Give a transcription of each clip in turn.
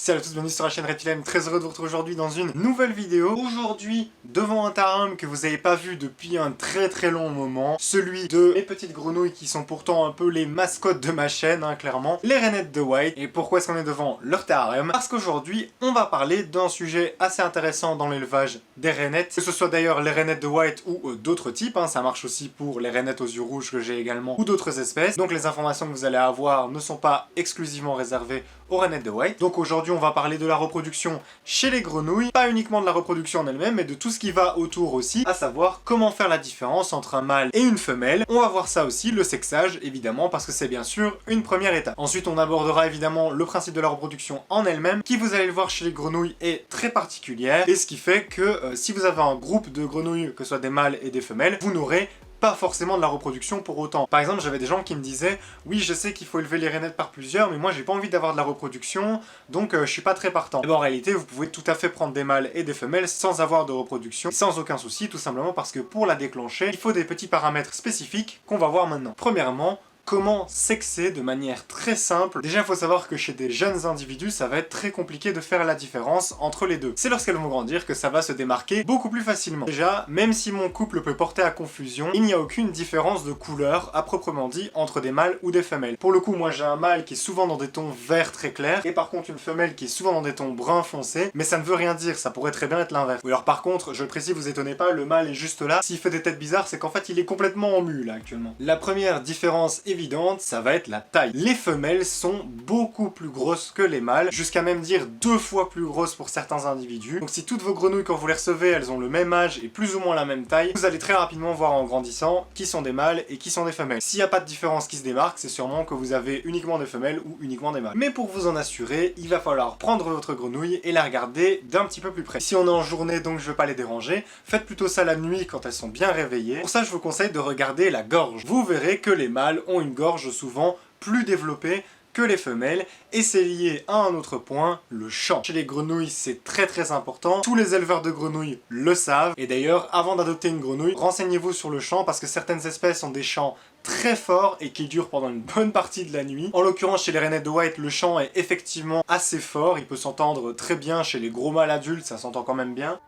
Salut à tous, bienvenue sur la chaîne Reptilienne, très heureux de vous retrouver aujourd'hui dans une nouvelle vidéo. Aujourd'hui, devant un terrarium que vous n'avez pas vu depuis un très long moment, celui de mes petites grenouilles qui sont pourtant un peu les mascottes de ma chaîne, clairement, les rainettes de White. Et pourquoi est-ce qu'on est devant leur terrarium? Parce qu'aujourd'hui, on va parler d'un sujet assez intéressant dans l'élevage des rainettes, que ce soit d'ailleurs les rainettes de White ou d'autres types, ça marche aussi pour les rainettes aux yeux rouges que j'ai également, ou d'autres espèces. Donc les informations que vous allez avoir ne sont pas exclusivement réservées aux rainettes de White. Donc aujourd'hui on va parler de la reproduction chez les grenouilles, pas uniquement de la reproduction en elle-même, mais de tout ce qui va autour aussi, à savoir comment faire la différence entre un mâle et une femelle. On va voir ça aussi, le sexage évidemment, parce que c'est bien sûr une première étape. Ensuite on abordera évidemment le principe de la reproduction en elle-même, qui vous allez le voir chez les grenouilles est très particulière, et ce qui fait que si vous avez un groupe de grenouilles, que ce soit des mâles et des femelles, vous n'aurez pas forcément de la reproduction pour autant. Par exemple, j'avais des gens qui me disaient « Oui, je sais qu'il faut élever les rainettes par plusieurs, mais moi j'ai pas envie d'avoir de la reproduction, donc je suis pas très partant. » Et ben, en réalité, vous pouvez tout à fait prendre des mâles et des femelles sans avoir de reproduction, sans aucun souci, tout simplement parce que pour la déclencher, il faut des petits paramètres spécifiques qu'on va voir maintenant. Premièrement, comment sexer de manière très simple. Déjà, il faut savoir que chez des jeunes individus, ça va être très compliqué de faire la différence entre les deux. C'est lorsqu'elles vont grandir que ça va se démarquer beaucoup plus facilement. Déjà, même si mon couple peut porter à confusion, il n'y a aucune différence de couleur à proprement dit entre des mâles ou des femelles. Pour le coup, moi j'ai un mâle qui est souvent dans des tons verts très clairs, et par contre une femelle qui est souvent dans des tons bruns foncés, mais ça ne veut rien dire, ça pourrait très bien être l'inverse. Ou alors par contre, je le précise, vous étonnez pas, le mâle est juste là. S'il fait des têtes bizarres, c'est qu'en fait il est complètement en mue là actuellement. La première différence évidente, ça va être la taille. Les femelles sont beaucoup plus grosses que les mâles, jusqu'à même dire 2 fois plus grosses pour certains individus. Donc si toutes vos grenouilles, quand vous les recevez, elles ont le même âge et plus ou moins la même taille, vous allez très rapidement voir en grandissant qui sont des mâles et qui sont des femelles. S'il n'y a pas de différence qui se démarque, c'est sûrement que vous avez uniquement des femelles ou uniquement des mâles. Mais pour vous en assurer, il va falloir prendre votre grenouille et la regarder d'un petit peu plus près. Si on est en journée, donc je ne veux pas les déranger, faites plutôt ça la nuit quand elles sont bien réveillées. Pour ça, je vous conseille de regarder la gorge. Vous verrez que les mâles ont une gorge souvent plus développée que les femelles, et c'est lié à un autre point, le chant. Chez les grenouilles, c'est très important, tous les éleveurs de grenouilles le savent, et d'ailleurs, avant d'adopter une grenouille, renseignez-vous sur le chant, parce que certaines espèces ont des chants très forts et qui durent pendant une bonne partie de la nuit. En l'occurrence, chez les rainettes de White, le chant est effectivement assez fort, il peut s'entendre très bien chez les gros mâles adultes, ça s'entend quand même bien.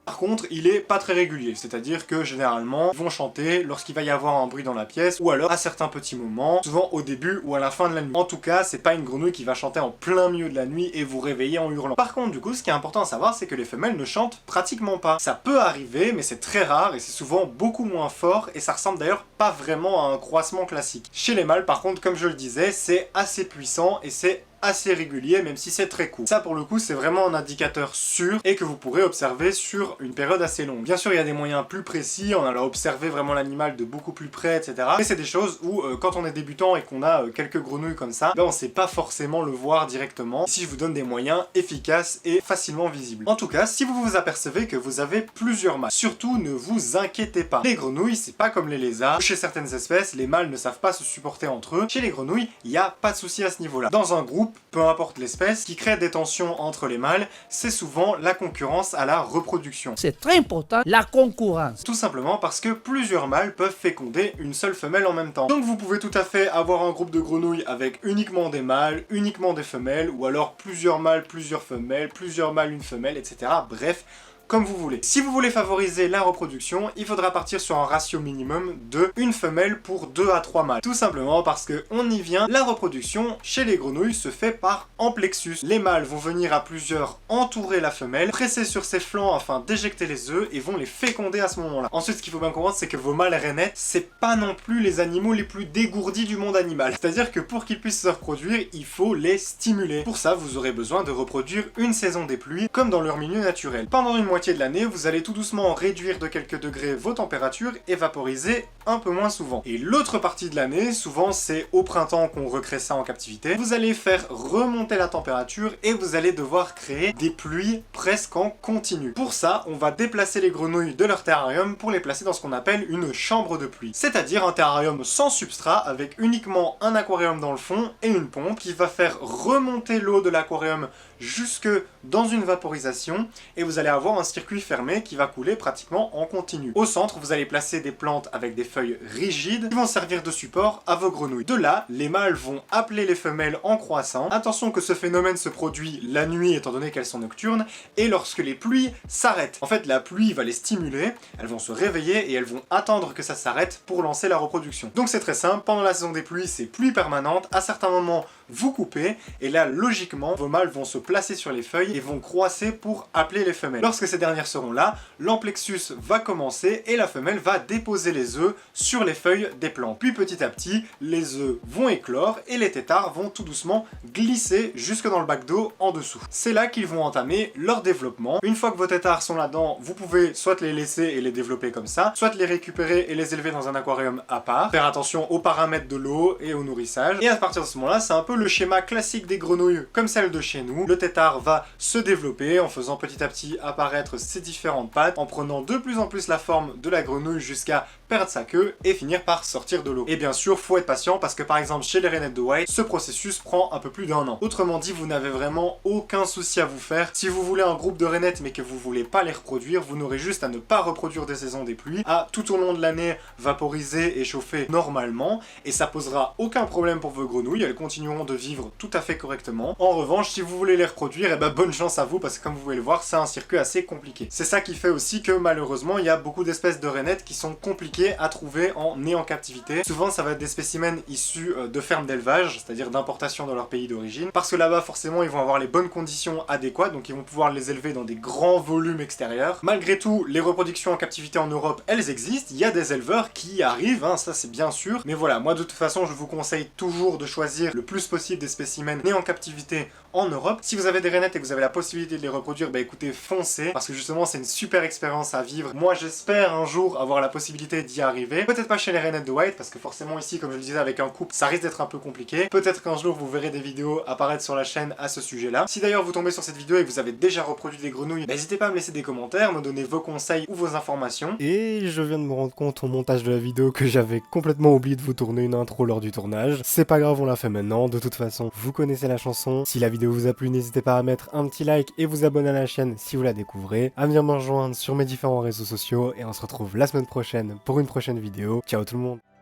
Par contre, il est pas très régulier, c'est-à-dire que généralement, ils vont chanter lorsqu'il va y avoir un bruit dans la pièce, ou alors à certains petits moments, souvent au début ou à la fin de la nuit. En tout cas, c'est pas une grenouille qui va chanter en plein milieu de la nuit et vous réveiller en hurlant. Par contre, du coup, ce qui est important à savoir, c'est que les femelles ne chantent pratiquement pas. Ça peut arriver, mais c'est très rare et c'est souvent beaucoup moins fort, et ça ressemble d'ailleurs pas vraiment à un croissement classique. Chez les mâles, par contre, comme je le disais, c'est assez puissant et c'est assez régulier, même si c'est très court. Ça, pour le coup, c'est vraiment un indicateur sûr et que vous pourrez observer sur une période assez longue. Bien sûr, il y a des moyens plus précis, on a observé vraiment l'animal de beaucoup plus près, etc. Mais c'est des choses où, quand on est débutant et qu'on a quelques grenouilles comme ça, ben on sait pas forcément le voir directement, si je vous donne des moyens efficaces et facilement visibles. En tout cas, si vous vous apercevez que vous avez plusieurs mâles, surtout ne vous inquiétez pas. Les grenouilles, c'est pas comme les lézards. Chez certaines espèces, les mâles ne savent pas se supporter entre eux. Chez les grenouilles, il n'y a pas de souci à ce niveau-là. Dans un groupe, peu importe l'espèce, qui crée des tensions entre les mâles, c'est souvent la concurrence à la reproduction. C'est très important, la concurrence. Tout simplement parce que plusieurs mâles peuvent féconder une seule femelle en même temps. Donc vous pouvez tout à fait avoir un groupe de grenouilles avec uniquement des mâles, uniquement des femelles, ou alors plusieurs mâles, plusieurs femelles, plusieurs mâles, une femelle, etc. Bref, comme vous voulez. Si vous voulez favoriser la reproduction, il faudra partir sur un ratio minimum de une femelle pour 2 à 3 mâles. Tout simplement parce que, on y vient, la reproduction chez les grenouilles se fait par amplexus. Les mâles vont venir à plusieurs entourer la femelle, presser sur ses flancs afin d'éjecter les œufs et vont les féconder à ce moment-là. Ensuite, ce qu'il faut bien comprendre, c'est que vos mâles rainettes, c'est pas non plus les animaux les plus dégourdis du monde animal. C'est-à-dire que pour qu'ils puissent se reproduire, il faut les stimuler. Pour ça, vous aurez besoin de reproduire une saison des pluies, comme dans leur milieu naturel. Pendant une moitié de l'année, vous allez tout doucement réduire de quelques degrés vos températures et vaporiser un peu moins souvent. Et l'autre partie de l'année, souvent c'est au printemps qu'on recrée ça en captivité, vous allez faire remonter la température et vous allez devoir créer des pluies presque en continu. Pour ça, on va déplacer les grenouilles de leur terrarium pour les placer dans ce qu'on appelle une chambre de pluie. C'est-à-dire un terrarium sans substrat avec uniquement un aquarium dans le fond et une pompe qui va faire remonter l'eau de l'aquarium jusque dans une vaporisation et vous allez avoir un circuit fermé qui va couler pratiquement en continu. Au centre, vous allez placer des plantes avec des feuilles rigides qui vont servir de support à vos grenouilles. De là, les mâles vont appeler les femelles en croissant. Attention que ce phénomène se produit la nuit étant donné qu'elles sont nocturnes et lorsque les pluies s'arrêtent. En fait, la pluie va les stimuler, elles vont se réveiller et elles vont attendre que ça s'arrête pour lancer la reproduction. Donc c'est très simple, pendant la saison des pluies, c'est pluie permanente, à certains moments, vous coupez, et là, logiquement, vos mâles vont se placer sur les feuilles et vont croisser pour appeler les femelles. Lorsque ces dernières seront là, l'amplexus va commencer et la femelle va déposer les œufs sur les feuilles des plantes. Puis petit à petit, les œufs vont éclore et les têtards vont tout doucement glisser jusque dans le bac d'eau en dessous. C'est là qu'ils vont entamer leur développement. Une fois que vos têtards sont là-dedans, vous pouvez soit les laisser et les développer comme ça, soit les récupérer et les élever dans un aquarium à part. Faire attention aux paramètres de l'eau et au nourrissage. Et à partir de ce moment-là, c'est un peu le schéma classique des grenouilles comme celle de chez nous. Le tétard va se développer en faisant petit à petit apparaître ses différentes pattes, en prenant de plus en plus la forme de la grenouille jusqu'à perdre sa queue et finir par sortir de l'eau. Et bien sûr, faut être patient parce que par exemple chez les rainettes de White, ce processus prend un peu plus d'1 an. Autrement dit, vous n'avez vraiment aucun souci à vous faire. Si vous voulez un groupe de rainettes mais que vous voulez pas les reproduire, vous n'aurez juste à ne pas reproduire des saisons des pluies, à tout au long de l'année vaporiser et chauffer normalement, et ça posera aucun problème pour vos grenouilles, elles continueront de vivre tout à fait correctement. En revanche, si vous voulez les reproduire, et bonne chance à vous parce que comme vous pouvez le voir, c'est un circuit assez compliqué. C'est ça qui fait aussi que malheureusement, il y a beaucoup d'espèces de rainettes qui sont compliquées à trouver en nés en captivité. Souvent, ça va être des spécimens issus de fermes d'élevage, c'est-à-dire d'importation dans leur pays d'origine, parce que là-bas, forcément, ils vont avoir les bonnes conditions adéquates, donc ils vont pouvoir les élever dans des grands volumes extérieurs. Malgré tout, les reproductions en captivité en Europe, elles existent, il y a des éleveurs qui y arrivent, hein, ça c'est bien sûr, mais voilà, moi de toute façon, je vous conseille toujours de choisir le plus possible des spécimens nés en captivité en Europe. Si vous avez des rainettes et que vous avez la possibilité de les reproduire, bah écoutez, foncez, parce que justement c'est une super expérience à vivre. Moi j'espère un jour avoir la possibilité d'y arriver. Peut-être pas chez les rainettes de White, parce que forcément ici, comme je le disais, avec un couple, ça risque d'être un peu compliqué. Peut-être qu'un jour vous verrez des vidéos apparaître sur la chaîne à ce sujet-là. Si d'ailleurs vous tombez sur cette vidéo et que vous avez déjà reproduit des grenouilles, bah, n'hésitez pas à me laisser des commentaires, me donner vos conseils ou vos informations. Et je viens de me rendre compte au montage de la vidéo que j'avais complètement oublié de vous tourner une intro lors du tournage. C'est pas grave, on l'a fait maintenant, de toute façon, vous connaissez la chanson. Si la vidéo vous a plu, n'hésitez pas à mettre un petit like et vous abonner à la chaîne si vous la découvrez, à venir me rejoindre sur mes différents réseaux sociaux et on se retrouve la semaine prochaine pour une prochaine vidéo. Ciao tout le monde!